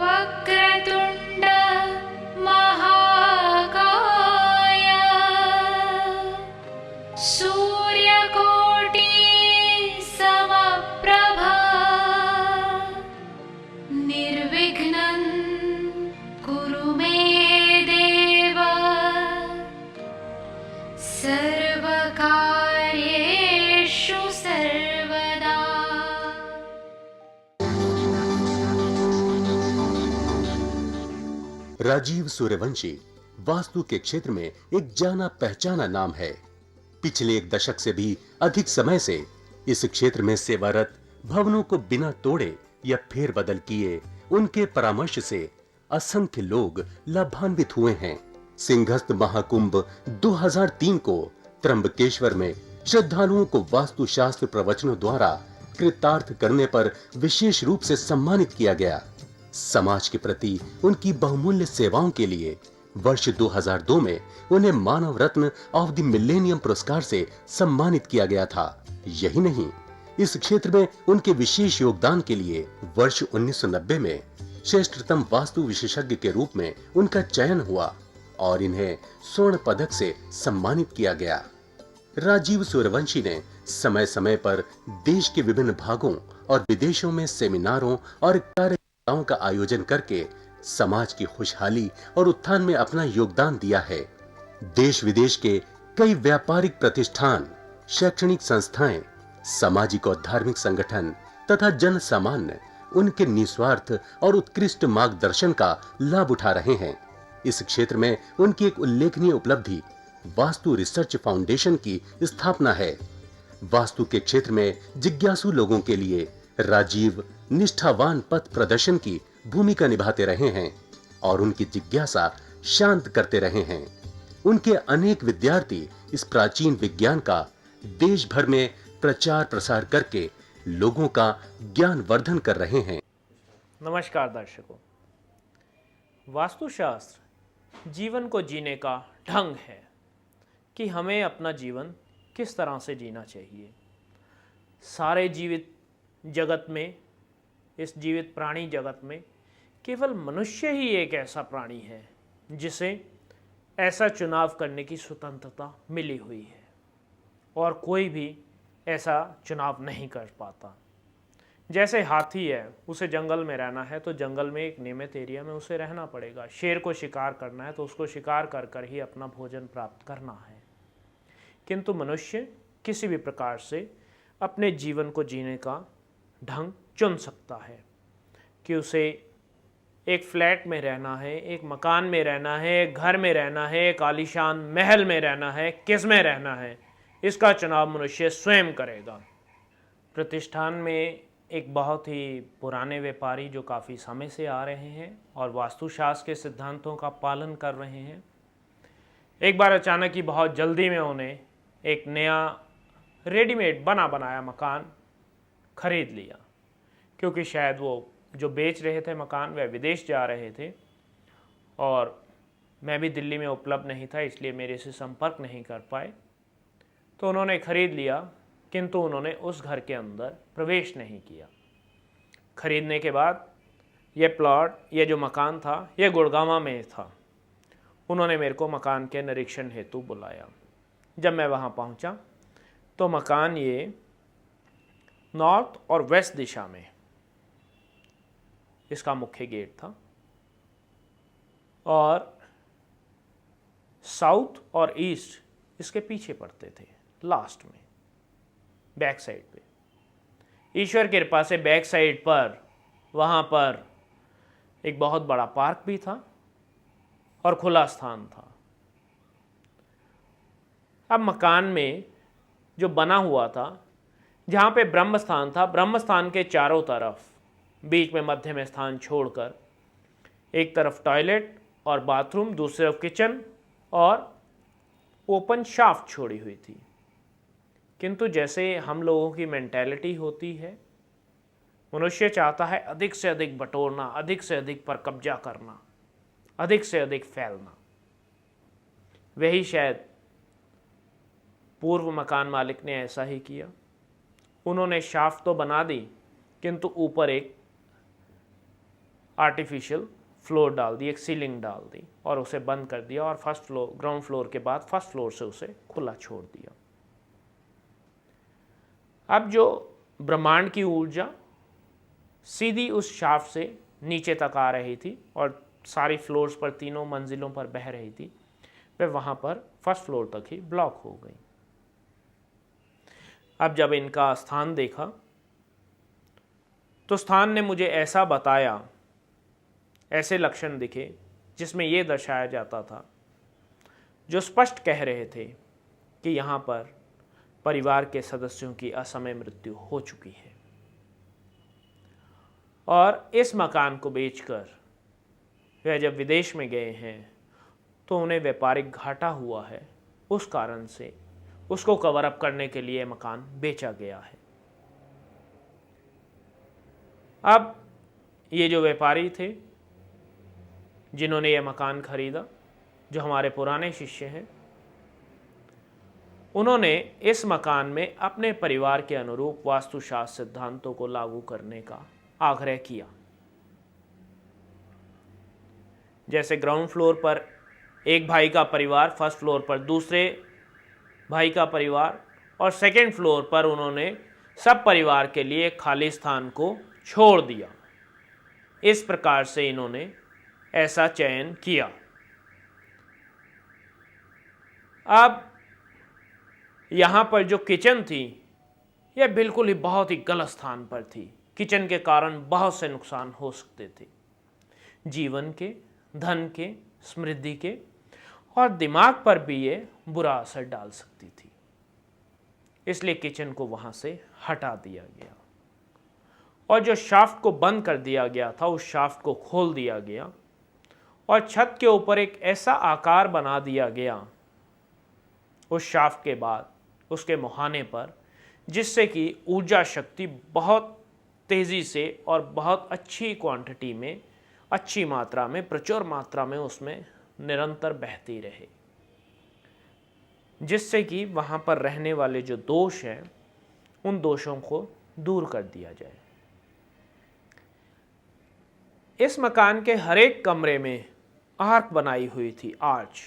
वक्रतुण्ड महाकाय सूर्यकोटि समप्रभा निर्विघ्नं कुरु मे देव सर्वकार्येषु सर्वदा। राजीव सूर्यवंशी वास्तु के क्षेत्र में एक जाना पहचाना नाम है। पिछले एक दशक से भी अधिक समय से इस क्षेत्र में सेवारत, भवनों को बिना तोड़े या फेरबदल किए उनके परामर्श से असंख्य लोग लाभान्वित हुए हैं। सिंहस्थ महाकुंभ 2003 को त्र्यंबकेश्वर में श्रद्धालुओं को वास्तुशास्त्र प्रवचनों द्वारा कृतार्थ करने पर विशेष रूप से सम्मानित किया गया। समाज के प्रति उनकी बहुमूल्य सेवाओं के लिए वर्ष 2002 में उन्हें मानव रत्न ऑफ द मिलेनियम पुरस्कार से सम्मानित किया गया था। यही नहीं, इस क्षेत्र में उनके विशेष योगदान के लिए वर्ष 1990 में श्रेष्ठतम वास्तु विशेषज्ञ के रूप में उनका चयन हुआ और इन्हें स्वर्ण पदक से सम्मानित किया गया। राजीव सूर्यवंशी ने समय समय पर देश के विभिन्न भागों और विदेशों में सेमिनारों और कार्यक्रमों का आयोजन करके समाज की खुशहाली और उत्थान में अपना योगदान दिया है। देश विदेश के कई व्यापारिक प्रतिष्ठान, शैक्षणिक संस्थाएं, सामाजिक और धार्मिक संगठन तथा जन सामान्य उनके निस्वार्थ और उत्कृष्ट मार्गदर्शन का लाभ उठा रहे हैं। इस क्षेत्र में उनकी एक उल्लेखनीय उपलब्धि वास्तु रिसर्च फाउंडेशन की स्थापना है। वास्तु के क्षेत्र में जिज्ञासु लोगों के लिए राजीव निष्ठावान पथ प्रदर्शन की भूमिका निभाते रहे हैं और उनकी जिज्ञासा शांत करते रहे हैं। उनके अनेक विद्यार्थी इस प्राचीन विज्ञान का देश भर में प्रचार प्रसार करके लोगों का ज्ञान वर्धन कर रहे हैं। नमस्कार दर्शकों, वास्तुशास्त्र जीवन को जीने का ढंग है कि हमें अपना जीवन किस तरह से जीना चाहिए। सारे जीवित जगत में, इस जीवित प्राणी जगत में केवल मनुष्य ही एक ऐसा प्राणी है जिसे ऐसा चुनाव करने की स्वतंत्रता मिली हुई है और कोई भी ऐसा चुनाव नहीं कर पाता। जैसे हाथी है, उसे जंगल में रहना है तो जंगल में एक नियमित एरिया में उसे रहना पड़ेगा। शेर को शिकार करना है तो उसको शिकार कर कर ही अपना भोजन प्राप्त करना है। किंतु मनुष्य किसी भी प्रकार से अपने जीवन को जीने का ढंग चुन सकता है कि उसे एक फ्लैट में रहना है, एक मकान में रहना है, एक घर में रहना है, एक आलीशान महल में रहना है, किस में रहना है, इसका चुनाव मनुष्य स्वयं करेगा। प्रतिष्ठान में एक बहुत ही पुराने व्यापारी जो काफ़ी समय से आ रहे हैं और वास्तुशास्त्र के सिद्धांतों का पालन कर रहे हैं, एक बार अचानक ही बहुत जल्दी में उन्हें एक नया रेडीमेड बना बनाया मकान खरीद लिया, क्योंकि शायद वो जो बेच रहे थे मकान वह विदेश जा रहे थे और मैं भी दिल्ली में उपलब्ध नहीं था, इसलिए मेरे से संपर्क नहीं कर पाए। तो उन्होंने खरीद लिया, किंतु उन्होंने उस घर के अंदर प्रवेश नहीं किया। खरीदने के बाद ये प्लॉट, ये जो मकान था, ये गुड़गांव में था। उन्होंने मेरे को मकान के निरीक्षण हेतु बुलाया। जब मैं वहाँ पहुँचा तो मकान ये नॉर्थ और वेस्ट दिशा में इसका मुख्य गेट था और साउथ और ईस्ट इसके पीछे पड़ते थे, लास्ट में बैक साइड पे। ईश्वर की कृपा से बैक साइड पर वहाँ पर एक बहुत बड़ा पार्क भी था और खुला स्थान था। अब मकान में जो बना हुआ था, जहाँ पे ब्रह्म स्थान था, ब्रह्म स्थान के चारों तरफ बीच में मध्य में स्थान छोड़कर एक तरफ टॉयलेट और बाथरूम, दूसरी तरफ किचन और ओपन शाफ्ट छोड़ी हुई थी। किंतु जैसे हम लोगों की मेंटालिटी होती है, मनुष्य चाहता है अधिक से अधिक बटोरना, अधिक से अधिक पर कब्जा करना, अधिक से अधिक फैलना। वही शायद पूर्व मकान मालिक ने ऐसा ही किया। उन्होंने शाफ्ट तो बना दी, किंतु ऊपर एक आर्टिफिशियल फ्लोर डाल दी, एक सीलिंग डाल दी और उसे बंद कर दिया और फर्स्ट फ्लोर, ग्राउंड फ्लोर के बाद फर्स्ट फ्लोर से उसे खुला छोड़ दिया। अब जो ब्रह्मांड की ऊर्जा सीधी उस शाफ्ट से नीचे तक आ रही थी और सारी फ्लोर्स पर, तीनों मंजिलों पर बह रही थी, वह वहाँ पर फर्स्ट फ्लोर तक ही ब्लॉक हो गई। अब जब इनका स्थान देखा तो स्थान ने मुझे ऐसा बताया, ऐसे लक्षण दिखे जिसमें यह दर्शाया जाता था, जो स्पष्ट कह रहे थे कि यहाँ पर परिवार के सदस्यों की असमय मृत्यु हो चुकी है और इस मकान को बेचकर वह जब विदेश में गए हैं तो उन्हें व्यापारिक घाटा हुआ है, उस कारण से उसको कवर अप करने के लिए मकान बेचा गया है। अब ये जो व्यापारी थे जिन्होंने ये मकान खरीदा, जो हमारे पुराने शिष्य हैं, उन्होंने इस मकान में अपने परिवार के अनुरूप वास्तुशास्त्र सिद्धांतों को लागू करने का आग्रह किया। जैसे ग्राउंड फ्लोर पर एक भाई का परिवार, फर्स्ट फ्लोर पर दूसरे भाई का परिवार और सेकंड फ्लोर पर उन्होंने सब परिवार के लिए खाली स्थान को छोड़ दिया। इस प्रकार से इन्होंने ऐसा चयन किया। अब यहाँ पर जो किचन थी यह बिल्कुल ही बहुत ही गलत स्थान पर थी। किचन के कारण बहुत से नुकसान हो सकते थे, जीवन के, धन के, समृद्धि के और दिमाग पर भी ये बुरा असर डाल सकती थी। इसलिए किचन को वहाँ से हटा दिया गया और जो शाफ्ट को बंद कर दिया गया था उस शाफ्ट को खोल दिया गया और छत के ऊपर एक ऐसा आकार बना दिया गया उस शाफ्ट के बाद, उसके मुहाने पर, जिससे कि ऊर्जा शक्ति बहुत तेज़ी से और बहुत अच्छी क्वांटिटी में, अच्छी मात्रा में, प्रचुर मात्रा में उसमें निरंतर बहती रहे, जिससे कि वहाँ पर रहने वाले जो दोष हैं उन दोषों को दूर कर दिया जाए। इस मकान के हर एक कमरे में आर्क बनाई हुई थी, आर्च।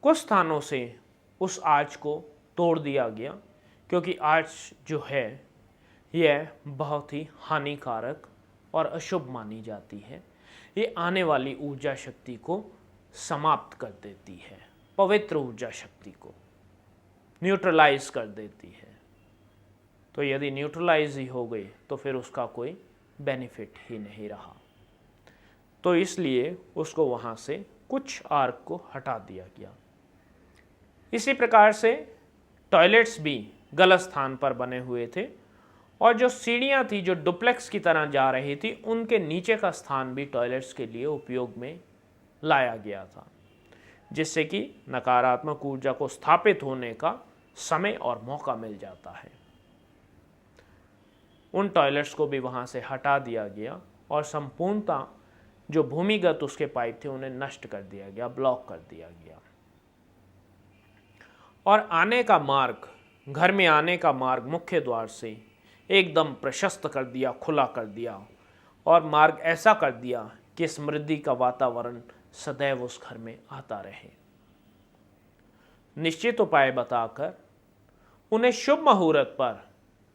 कुछ स्थानों से उस आर्च को तोड़ दिया गया क्योंकि आर्च जो है यह बहुत ही हानिकारक और अशुभ मानी जाती है। ये आने वाली ऊर्जा शक्ति को समाप्त कर देती है, पवित्र ऊर्जा शक्ति को न्यूट्रलाइज कर देती है। तो यदि न्यूट्रलाइज ही हो गई तो फिर उसका कोई बेनिफिट ही नहीं रहा। तो इसलिए उसको वहाँ से कुछ आर्क को हटा दिया गया। इसी प्रकार से टॉयलेट्स भी गलत स्थान पर बने हुए थे और जो सीढ़ियाँ थी जो डुप्लेक्स की तरह जा रही थी, उनके नीचे का स्थान भी टॉयलेट्स के लिए उपयोग में लाया गया था, जिससे कि नकारात्मक ऊर्जा को स्थापित होने का समय और मौका मिल जाता है। उन टॉयलेट्स को भी वहाँ से हटा दिया गया और संपूर्णतः जो भूमिगत उसके पाइप थे उन्हें नष्ट कर दिया गया, ब्लॉक कर दिया गया। और आने का मार्ग, घर में आने का मार्ग मुख्य द्वार से एकदम प्रशस्त कर दिया, खुला कर दिया और मार्ग ऐसा कर दिया कि समृद्धि का वातावरण सदैव उस घर में आता रहे। निश्चित उपाय बताकर उन्हें शुभ मुहूर्त पर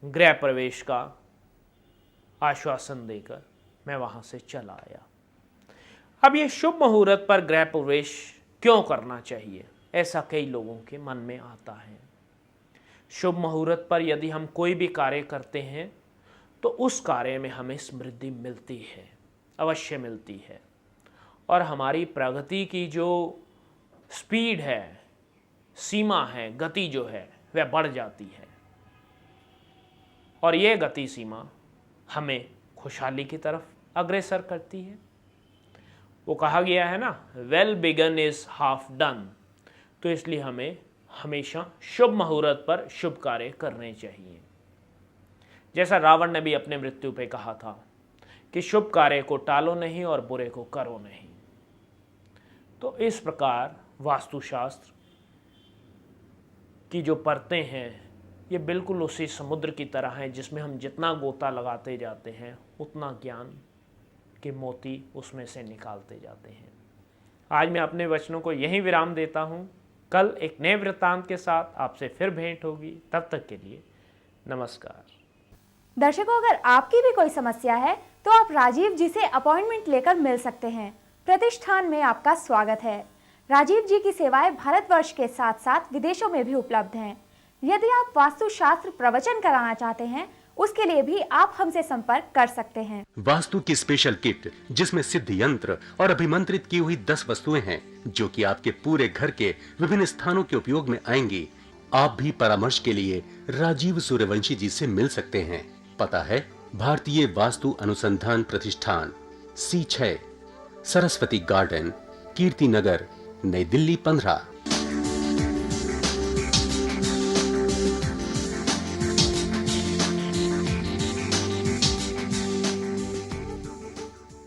गृह प्रवेश का आश्वासन देकर मैं वहाँ से चला आया। अब ये शुभ मुहूर्त पर गृह प्रवेश क्यों करना चाहिए, ऐसा कई लोगों के मन में आता है। शुभ मुहूर्त पर यदि हम कोई भी कार्य करते हैं तो उस कार्य में हमें समृद्धि मिलती है, अवश्य मिलती है, और हमारी प्रगति की जो स्पीड है, सीमा है, गति जो है वह बढ़ जाती है और यह गति सीमा हमें खुशहाली की तरफ अग्रसर करती है। वो कहा गया है ना, well begun is half done. तो इसलिए हमें हमेशा शुभ मुहूर्त पर शुभ कार्य करने चाहिए। जैसा रावण ने भी अपने मृत्यु पे कहा था कि शुभ कार्य को टालो नहीं और बुरे को करो नहीं। तो इस प्रकार वास्तुशास्त्र की जो परतें हैं ये बिल्कुल उसी समुद्र की तरह हैं जिसमें हम जितना गोता लगाते जाते हैं उतना ज्ञान के मोती उसमें से निकालते जाते हैं। आज मैं अपने वचनों को यहीं विराम देता हूँ। कल एक नए वृत्तांत के साथ आपसे फिर भेंट होगी। तब तक के लिए नमस्कार। दर्शकों, अगर आपकी भी कोई समस्या है तो आप राजीव जी से अपॉइंटमेंट लेकर मिल सकते हैं। प्रतिष्ठान में आपका स्वागत है। राजीव जी की सेवाएं भारतवर्ष के साथ साथ विदेशों में भी उपलब्ध हैं। यदि आप वास्तुशास्त्र प्रवचन कराना चाहते हैं, उसके लिए भी आप हमसे संपर्क कर सकते हैं। वास्तु की स्पेशल किट जिसमें सिद्ध यंत्र और अभिमंत्रित की हुई 10 वस्तुएं हैं जो कि आपके पूरे घर के विभिन्न स्थानों के उपयोग में आएंगी। आप भी परामर्श के लिए राजीव सूर्यवंशी जी से मिल सकते हैं। पता है भारतीय वास्तु अनुसंधान प्रतिष्ठान, C6, सरस्वती गार्डन, कीर्ति नगर, नई दिल्ली 15।